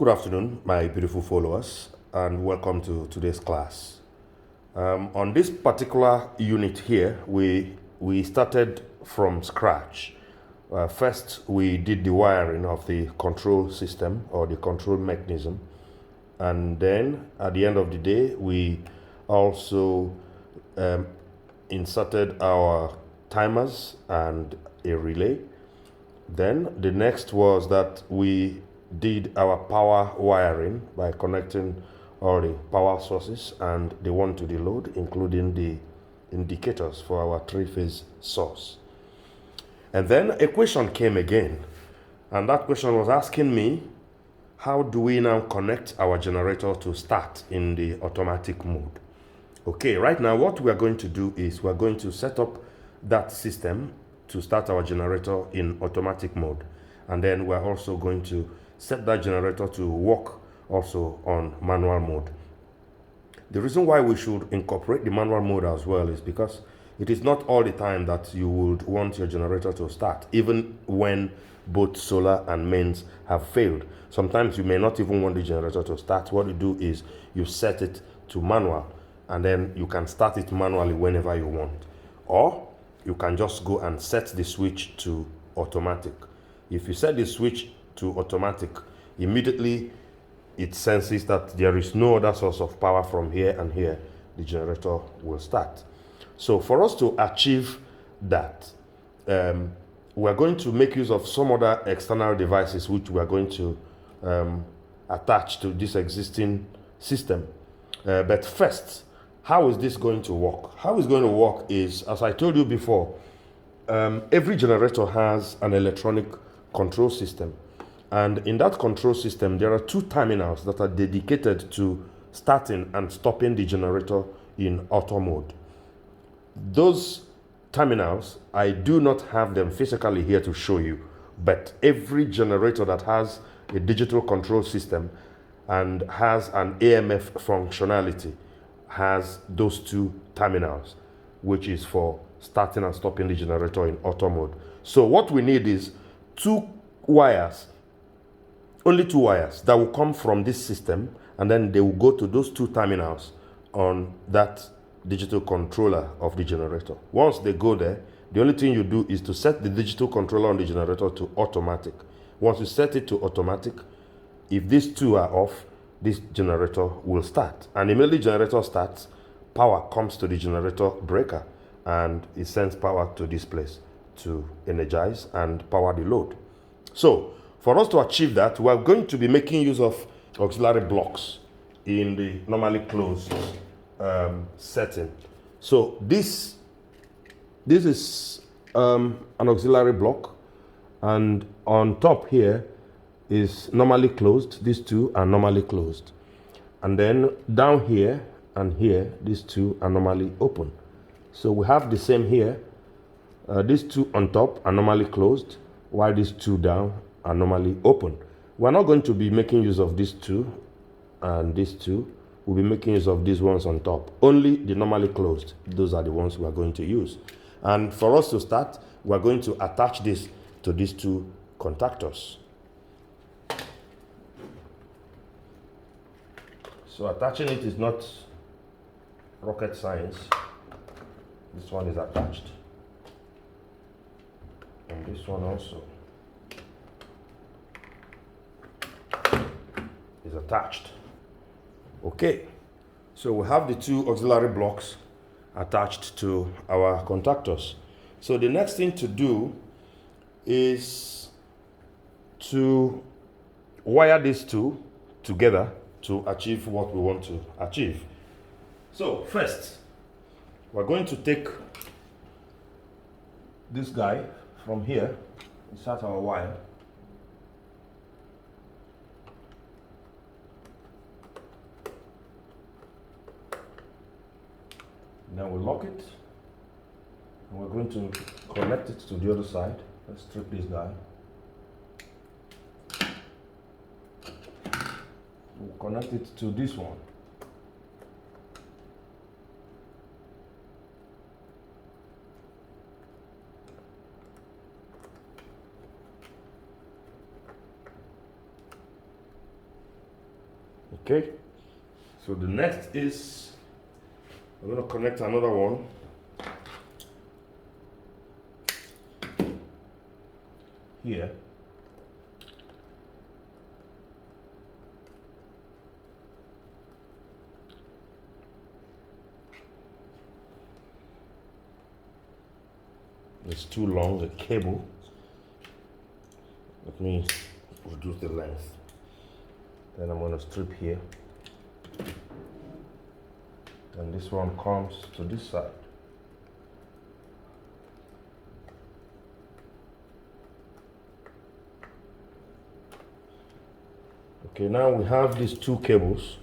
Good afternoon, my beautiful followers, and welcome to today's class. On this particular unit here, we started from scratch. First, we did the wiring of the control system or the control mechanism, and then at the end of the day, we also inserted our timers and a relay. Then the next was that we did our power wiring by connecting all the power sources and the one to the load, including the indicators for our three-phase source. And then a question came again, and that question was asking me, how do we now connect our generator to start in the automatic mode? Okay, right now what we are going to do is we're going to set up that system to start our generator in automatic mode, and then we're also going to set that generator to work also on manual mode. The reason why we should incorporate the manual mode as well is because it is not all the time that you would want your generator to start, even when both solar and mains have failed. Sometimes you may not even want the generator to start. What you do is you set it to manual, and then you can start it manually whenever you want. Or you can just go and set the switch to automatic. If you set the switch to automatic, immediately it senses that there is no other source of power from here and here, the generator will start. So for us to achieve that, we're going to make use of some other external devices which we are going to attach to this existing system. But first, how is this going to work? How it's going to work is, as I told you before, every generator has an electronic control system. And in that control system, there are two terminals that are dedicated to starting and stopping the generator in auto mode. Those terminals, I do not have them physically here to show you, but every generator that has a digital control system and has an AMF functionality has those two terminals, which is for starting and stopping the generator in auto mode. So what we need is only two wires that will come from this system, and then they will go to those two terminals on that digital controller of the generator. Once they go there, the only thing you do is to set the digital controller on the generator to automatic. Once you set it to automatic, if these two are off, this generator will start. And immediately generator starts, power comes to the generator breaker, and it sends power to this place to energize and power the load. So for us to achieve that, we are going to be making use of auxiliary blocks in the normally closed setting. So this is an auxiliary block, and on top here is normally closed. These two are normally closed, and then down here and here, these two are normally open. So we have the same here. These two on top are normally closed, while these two down are normally open. We're not going to be making use of these two and these two. We'll be making use of these ones on top. Only the normally closed, those are the ones we are going to use. And for us to start, we're going to attach this to these two contactors. So attaching it is not rocket science. This one is attached, and this one also is attached. Okay, so we have the two auxiliary blocks attached to our contactors. So the next thing to do is to wire these two together to achieve what we want to achieve. So first, we're going to take this guy from here, insert our wire. Then we'll lock it, and we're going to connect it to the other side. Let's strip this guy. We'll connect it to this one. Okay, so the next is I'm going to connect another one. Here. It's too long, the cable. Let me reduce the length. Then I'm going to strip here. And this one comes to this side. Okay, now we have these two cables.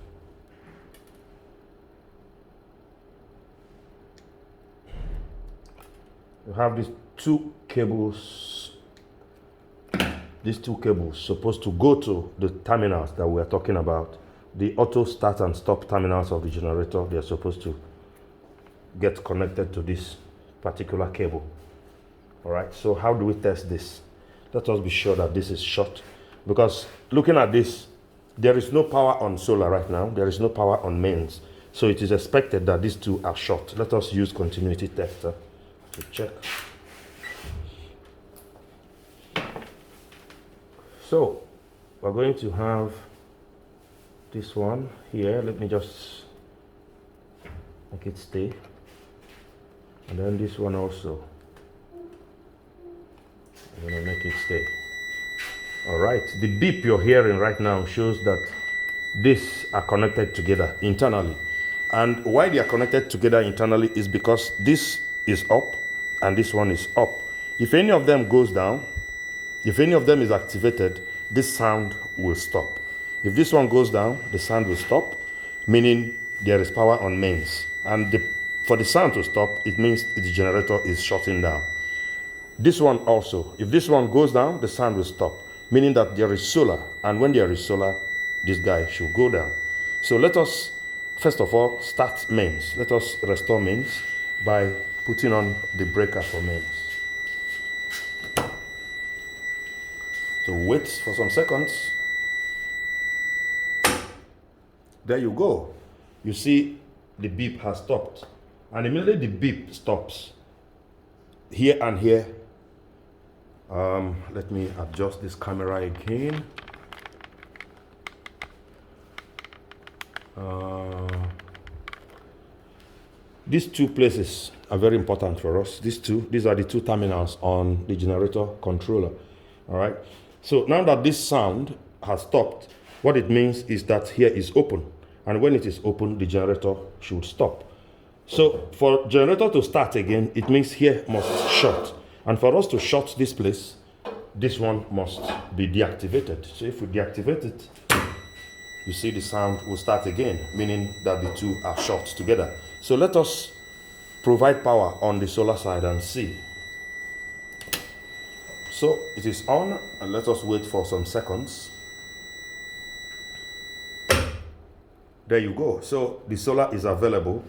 We have these two cables. These two cables supposed to go to the terminals that we are talking about. The auto start and stop terminals of the generator, they are supposed to get connected to this particular cable. All right, so how do we test this? Let us be sure that this is short, because looking at this, there is no power on solar right now. There is no power on mains. So it is expected that these two are short. Let us use continuity tester to check. So we're going to have this one here. Let me just make it stay. And then this one also. I'm going to make it stay. All right, the beep you're hearing right now shows that these are connected together internally. And why they are connected together internally is because this is up and this one is up. If any of them goes down, if any of them is activated, this sound will stop. If this one goes down, the sound will stop, meaning there is power on mains. And for the sound to stop, it means the generator is shutting down. This one also, if this one goes down, the sound will stop, meaning that there is solar. And when there is solar, this guy should go down. So let us, first of all, start mains. Let us restore mains by putting on the breaker for mains. So wait for some seconds. There you go. You see the beep has stopped. And immediately the beep stops, here and here, let me adjust this camera again. These two places are very important for us. These are the two terminals on the generator controller. All right. So now that this sound has stopped, what it means is that here is open. And when it is open, the generator should stop. So for generator to start again, it means here must shut. And for us to shut this place, this one must be deactivated. So if we deactivate it, you see the sound will start again, meaning that the two are short together. So let us provide power on the solar side and see. So it is on, and let us wait for some seconds. There you go. So the solar is available,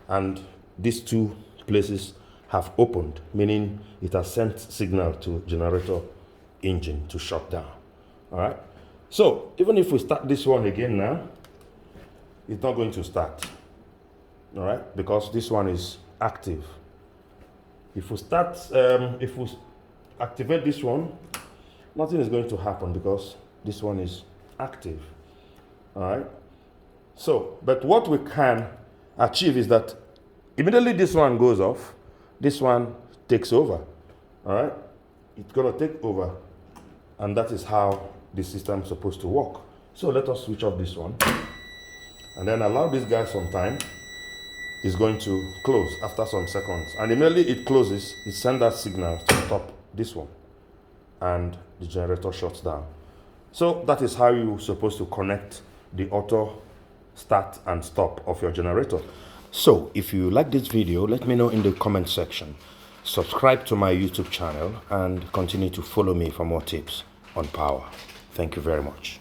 and these two places have opened, meaning it has sent signal to generator engine to shut down. All right. So even if we start this one again now, it's not going to start. All right, because this one is active. If we start, if we activate this one, nothing is going to happen because this one is active. All right. So, but what we can achieve is that immediately this one goes off, this one takes over. All right. It's going to take over, and that is how the system is supposed to work. So let us switch off this one and then allow this guy some time. It's going to close after some seconds, and immediately it closes, it sends that signal to stop this one, and the generator shuts down. So that is how you're supposed to connect the auto start and stop of your generator. So if you like this video, let me know in the comment section. Subscribe to my YouTube channel and continue to follow me for more tips on power. Thank you very much.